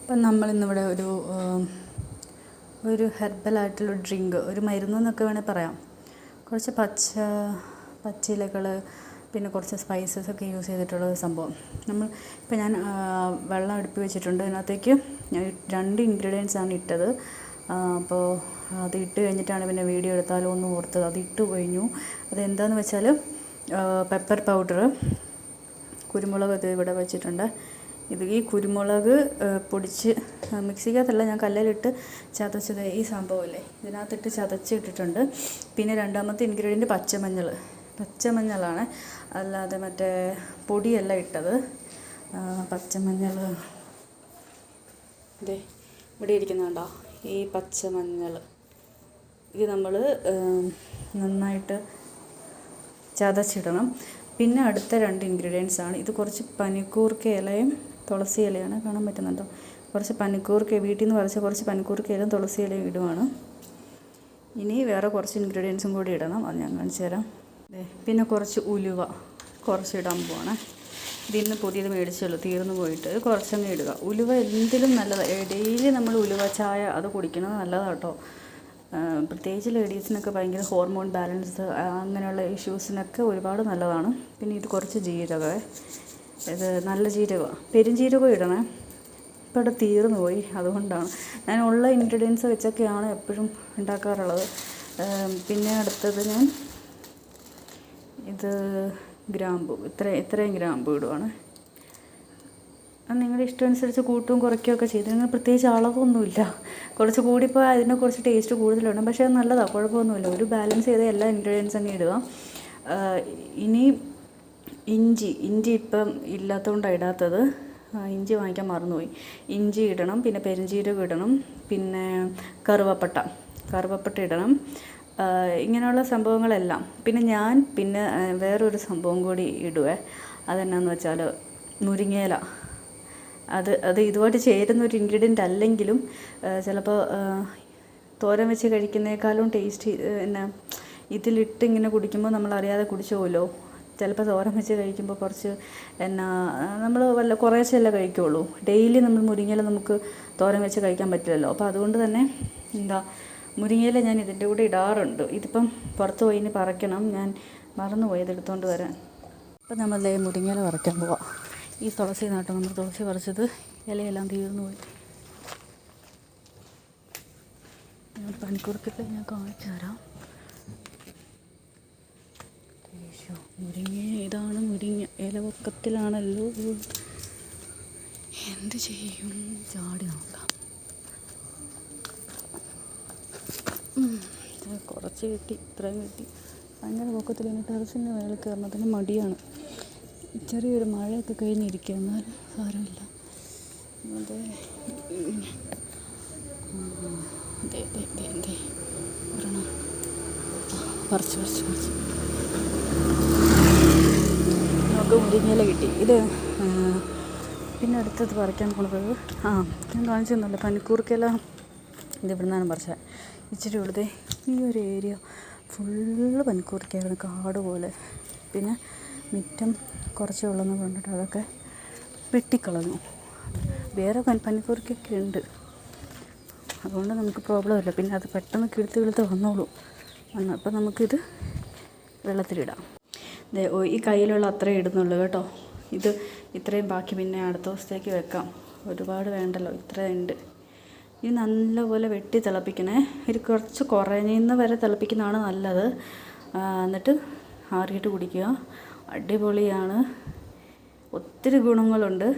അപ്പം നമ്മളിന്നിവിടെ ഒരു ഹെർബലായിട്ടുള്ള ഡ്രിങ്ക്, ഒരു മരുന്നെന്നൊക്കെ വേണേൽ പറയാം. കുറച്ച് പച്ചിലകൾ, പിന്നെ കുറച്ച് സ്പൈസസ് ഒക്കെ യൂസ് ചെയ്തിട്ടുള്ള ഒരു സംഭവം. ഇപ്പം ഞാൻ വെള്ളം അടുപ്പി വെച്ചിട്ടുണ്ട്. അതിനകത്തേക്ക് 2 ഇൻഗ്രീഡിയൻസ് ആണ് ഇട്ടത്. അപ്പോൾ അത് ഇട്ട് കഴിഞ്ഞിട്ടാണ് പിന്നെ വീഡിയോ എടുത്താലോ എന്ന് ഓർത്തത്. അത് ഇട്ട് കഴിഞ്ഞു. അതെന്താണെന്ന് വെച്ചാൽ പെപ്പർ പൗഡർ, കുരുമുളക് ഇത് ഇവിടെ വെച്ചിട്ടുണ്ട്. ഈ കുരുമുളക് പൊടിച്ച് മിക്സിക്കകത്തല്ല, ഞാൻ കല്ലിലിട്ട് ചതച്ചത്. ഈ സംഭവമില്ലേ, ഇതിനകത്തിട്ട് ചതച്ചിട്ടിട്ടുണ്ട്. പിന്നെ രണ്ടാമത്തെ ഇൻഗ്രീഡിയൻറ്റ് പച്ചമഞ്ഞളാണ്, അല്ലാതെ മറ്റേ പൊടിയല്ല ഇട്ടത്. പച്ചമഞ്ഞൾ ഇതേ ഇവിടെ ഇരിക്കുന്നുണ്ടോ, ഈ പച്ചമഞ്ഞൾ. ഇത് നമ്മൾ നന്നായിട്ട് ചതച്ചിടണം. പിന്നെ അടുത്ത 2 ഇൻഗ്രീഡിയൻസ് ആണ്. ഇത് കുറച്ച് പനിക്കൂർക്ക ഇലയും തുളസി ഇലയാണ്, കാണാൻ പറ്റുന്നുണ്ടോ. കുറച്ച് പനിക്കൂർക്ക, വീട്ടിൽ നിന്ന് പറിച്ച കുറച്ച് പനിക്കൂർക്ക ഇലയും തുളസി ഇലയും ഇടുവാണ്. ഇനി വേറെ കുറച്ച് ഇൻഗ്രീഡിയൻസും കൂടി ഇടണം, അത് ഞാൻ കാണിച്ചു തരാം. പിന്നെ കുറച്ച് ഉലുവ കുറച്ച് ഇടാൻ പോവാണ്. ഇതിന്ന് പുതിയത് മേടിച്ചുള്ളൂ, തീർന്നു പോയിട്ട്. കുറച്ചങ്ങ് ഇടുക. ഉലുവ എന്തിലും നല്ലതാണ്. ഡെയിലി നമ്മൾ ഉലുവ ചായ അത് കുടിക്കുന്നത് നല്ലതാണ് കേട്ടോ. പ്രത്യേകിച്ച് ലേഡീസിനൊക്കെ ഭയങ്കര ഹോർമോൺ ബാലൻസ് അങ്ങനെയുള്ള ഇഷ്യൂസിനൊക്കെ ഒരുപാട് നല്ലതാണ്. പിന്നെ ഇത് കുറച്ച് ജീരകം, ഇത് നല്ല ജീരകമാണ്, പെരുംജീരകം ഇടണേ. ഇപ്പോൾ ഇവിടെ തീർന്നു പോയി, അതുകൊണ്ടാണ്. ഞാൻ ഉള്ള ഇൻഗ്രീഡിയൻസ് വെച്ചൊക്കെയാണ് എപ്പോഴും ഉണ്ടാക്കാറുള്ളത്. പിന്നെ അടുത്തത് ഞാൻ ഗ്രാമ്പു, ഇത്രയും ഗ്രാമ്പു ഇടുവാണ്. അത് നിങ്ങളുടെ ഇഷ്ടമനുസരിച്ച് കൂട്ടും കുറയ്ക്കുകയൊക്കെ ചെയ്ത്. നിങ്ങൾ പ്രത്യേകിച്ച് അളവൊന്നുമില്ല. കുറച്ച് കൂടിപ്പോയാൽ അതിന് കുറച്ച് ടേസ്റ്റ് കൂടുതലുണ്ട്, പക്ഷേ അത് നല്ലതാണ്, കുഴപ്പമൊന്നുമില്ല. ഒരു ബാലൻസ് ചെയ്ത എല്ലാ ഇൻഗ്രീഡിയൻസ് അങ്ങ് ഇടുക. ഇനി ഇഞ്ചി ഇപ്പം ഇല്ലാത്തതുകൊണ്ടാണ് ഇടാത്തത്. ഇഞ്ചി വാങ്ങിക്കാൻ മറന്നുപോയി. ഇഞ്ചി ഇടണം, പിന്നെ പെരുംജീരകം ഇടണം, പിന്നെ കറുവപ്പട്ട ഇടണം. ഇങ്ങനെയുള്ള സംഭവങ്ങളെല്ലാം. പിന്നെ വേറൊരു സംഭവം കൂടി ഇടുവേ. അതെന്നാന്ന് വെച്ചാൽ മുരിങ്ങയില. അത് ഇതുമായിട്ട് ചേരുന്ന ഒരു ഇൻഗ്രീഡിയൻ്റ് അല്ലെങ്കിലും ചിലപ്പോൾ തോരൻ വെച്ച് കഴിക്കുന്നേക്കാളും ടേസ്റ്റ് ഇതിലിട്ട് ഇങ്ങനെ കുടിക്കുമ്പോൾ നമ്മളറിയാതെ കുടിച്ചു പോലോ. ചിലപ്പോൾ തോരൻ വെച്ച് കഴിക്കുമ്പോൾ കുറച്ച് നമ്മൾ കുറേശ്ശെയല്ലേ കഴിക്കുകയുള്ളൂ. ഡെയിലി നമ്മൾ മുരിങ്ങയില നമുക്ക് തോരൻ വെച്ച് കഴിക്കാൻ പറ്റില്ലല്ലോ. അപ്പോൾ അതുകൊണ്ട് തന്നെ മുരിങ്ങയില ഞാൻ ഇതിൻ്റെ കൂടെ ഇടാറുണ്ട്. ഇതിപ്പം പുറത്ത് പോയി ഇനി പറിക്കണം, ഞാൻ മറന്നുപോയി ഇതെടുത്തുകൊണ്ട് വരാൻ. അപ്പം നമ്മളെ മുരിങ്ങയില പറിക്കാൻ പോവാം. ഈ തുളസി നട്ടോ, നമ്മൾ തുളസി പറിച്ചത് ഇലയെല്ലാം തീർന്നു പോയി. പനിക്കൂർക്കൊക്കെ ഞാൻ കാണിച്ചു തരാം. ഇതാണ് മുരിങ്ങ. ഇല പൊക്കത്തിലാണല്ലോ, എന്ത് ചെയ്യും? ചാടി നോക്കാം. കുറച്ച് കിട്ടി, ഇത്രയും കിട്ടി. ഭയങ്കര പൊക്കത്തിൽ. ഇനി ടെറസിൻ്റെ മേളിൽ കയറുന്നതിന് മടിയാണ്. ചെറിയൊരു മഴയൊക്കെ കഴിഞ്ഞിരിക്കുക, എന്നാലും സാരമില്ല. പറിച്ച് നമുക്ക് മുരിങ്ങയില കിട്ടി. ഇത് പിന്നെ അടുത്തത് പറിക്കാൻ പോകുന്നത് ഞാൻ കാണിച്ചു തന്നല്ലോ, പനിക്കൂർക്കയില. ഇത് ഇവിടെ നിന്നാണ് പറിച്ചത്. ഇച്ചിരി ഉള്ളത് ഈ ഒരു ഏരിയ ഫുള്ള് പനിക്കൂർക്കയാണ്, കാട് പോലെ. പിന്നെ മിറ്റം കുറച്ചേ ഉള്ളെന്ന് പറഞ്ഞിട്ട് അതൊക്കെ വെട്ടിക്കളഞ്ഞു. വേറെ പനിക്കൂർക്കൊക്കെ ഉണ്ട്, അതുകൊണ്ട് നമുക്ക് പ്രോബ്ലം ഇല്ല. പിന്നെ അത് പെട്ടെന്ന് കിളുത്ത് വന്നോളൂ. അപ്പോൾ നമുക്കിത് വെള്ളത്തിലിടാം. ഈ കയ്യിലുള്ള അത്രയും ഇടുന്നുള്ളൂ കേട്ടോ. ഇത്രയും ബാക്കി പിന്നെ അടുത്ത ദിവസത്തേക്ക് വെക്കാം. ഒരുപാട് വേണ്ടല്ലോ, ഇത്രയുണ്ട്. ഇത് നല്ലപോലെ വെട്ടി തിളപ്പിക്കണേ. ഇത് കുറച്ച് കുറഞ്ഞ വരെ തിളപ്പിക്കുന്നതാണ് നല്ലത്. എന്നിട്ട് ആറിയിട്ട് കുടിക്കുക. അടിപൊളിയാണ്. ഒത്തിരി ഗുണങ്ങളുണ്ട്.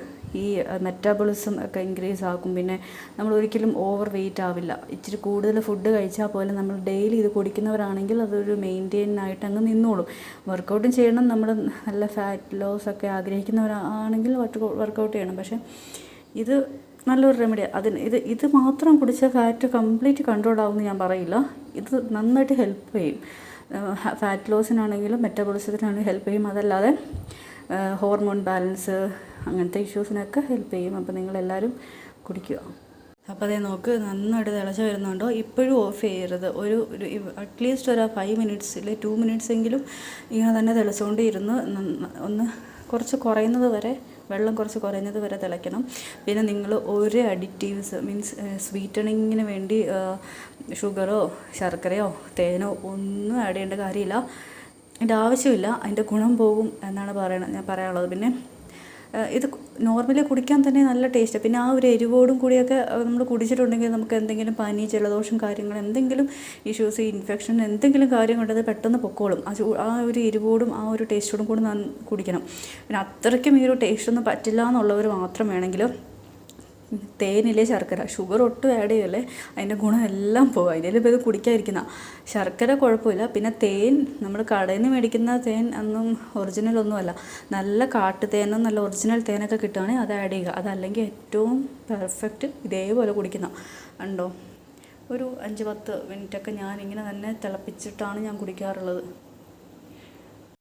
ഈ മെറ്റാബോളിസം ഒക്കെ ഇൻക്രീസ് ആക്കും. പിന്നെ നമ്മൾ ഒരിക്കലും ഓവർ വെയിറ്റ് ആവില്ല. ഇച്ചിരി കൂടുതൽ ഫുഡ് കഴിച്ചാൽ പോലെ നമ്മൾ ഡെയിലി ഇത് കുടിക്കുന്നവരാണെങ്കിൽ അതൊരു മെയിൻറ്റെയിൻ ആയിട്ട് അങ്ങ് നിന്നോളും. വർക്കൗട്ടും ചെയ്യണം. നമ്മൾ നല്ല ഫാറ്റ് ലോസ് ഒക്കെ ആഗ്രഹിക്കുന്നവരാണെങ്കിൽ വർക്കൗട്ട് ചെയ്യണം. പക്ഷേ ഇത് നല്ലൊരു റെമഡിയാണ്. ഇത് മാത്രം കുടിച്ചാൽ ഫാറ്റ് കംപ്ലീറ്റ് കൺട്രോൾ ആവുമെന്ന് ഞാൻ പറയില്ല. ഇത് നന്നായിട്ട് ഹെൽപ്പ് ചെയ്യും. ഫാറ്റ് ലോസിനാണെങ്കിലും മെറ്റാബോളിസത്തിനാണെങ്കിലും ഹെൽപ്പ് ചെയ്യും. അതല്ലാതെ ഹോർമോൺ ബാലൻസ് അങ്ങനത്തെ ഇഷ്യൂസിനൊക്കെ ഹെൽപ്പ് ചെയ്യും. അപ്പോൾ നിങ്ങളെല്ലാവരും കുടിക്കുക. അപ്പോൾ അതേ നോക്ക്, നന്നായിട്ട് തിളച്ച് വരുന്നുണ്ടോ. ഇപ്പോഴും ഓഫ് ചെയ്യരുത്. ഒരു അറ്റ്ലീസ്റ്റ് ഒരു 5 മിനിറ്റ്സ് ഇല്ലെ 2 മിനിറ്റ്സ് എങ്കിലും ഇങ്ങനെ തന്നെ തിളച്ചുകൊണ്ട് ഇരുന്ന് ഒന്ന് കുറച്ച് കുറയുന്നത് വരെ വെള്ളം കുറച്ച് കുറഞ്ഞത് വരെ തിളയ്ക്കണം. പിന്നെ നിങ്ങൾ ഒരു അഡിറ്റീവ്സ് മീൻസ് സ്വീറ്റണിങ്ങിന് വേണ്ടി ഷുഗറോ ശർക്കരയോ തേനോ ഒന്നും ആഡ് ചെയ്യേണ്ട കാര്യമില്ല. അതിൻ്റെ ആവശ്യമില്ല. അതിൻ്റെ ഗുണം പോകും എന്നാണ് ഞാൻ പറയാനുള്ളത്. പിന്നെ ഇത് നോർമലി കുടിക്കാൻ തന്നെ നല്ല ടേസ്റ്റ്. പിന്നെ ആ ഒരു എരിവോടും കൂടിയൊക്കെ നമ്മൾ കുടിച്ചിട്ടുണ്ടെങ്കിൽ നമുക്ക് എന്തെങ്കിലും പനി ജലദോഷം കാര്യങ്ങൾ എന്തെങ്കിലും ഇഷ്യൂസ് ഇൻഫെക്ഷൻ എന്തെങ്കിലും കാര്യങ്ങളുണ്ടത് പെട്ടെന്ന് പൊക്കോളും. ആ ഒരു എരിവോടും ആ ഒരു ടേസ്റ്റോടും കൂടി കുടിക്കണം. പിന്നെ അത്രയ്ക്കും ഈ ഒരു ടേസ്റ്റൊന്നും പറ്റില്ല എന്നുള്ളവർ മാത്രം വേണമെങ്കിൽ തേനിലെ ശർക്കര, ഷുഗർ ഒട്ടും ആഡ് ചെയ്യല്ലേ, അതിൻ്റെ ഗുണം എല്ലാം പോകും. അതിൻ്റെ ഇപ്പോൾ ഇത് കുടിക്കാതിരിക്കുന്ന ശർക്കര കുഴപ്പമില്ല. പിന്നെ തേൻ നമ്മൾ കടയിൽ നിന്ന് മേടിക്കുന്ന തേൻ ഒന്നും ഒറിജിനലൊന്നുമല്ല. നല്ല കാട്ടുതേനും നല്ല ഒറിജിനൽ തേനൊക്കെ കിട്ടുകയാണെങ്കിൽ അത് ആഡ് ചെയ്യുക. അതല്ലെങ്കിൽ ഏറ്റവും പെർഫെക്റ്റ് ഇതേപോലെ കുടിക്കുന്ന ഉണ്ടോ. ഒരു 5-10 മിനിറ്റൊക്കെ ഞാനിങ്ങനെ തന്നെ തിളപ്പിച്ചിട്ടാണ് ഞാൻ കുടിക്കാറുള്ളത്.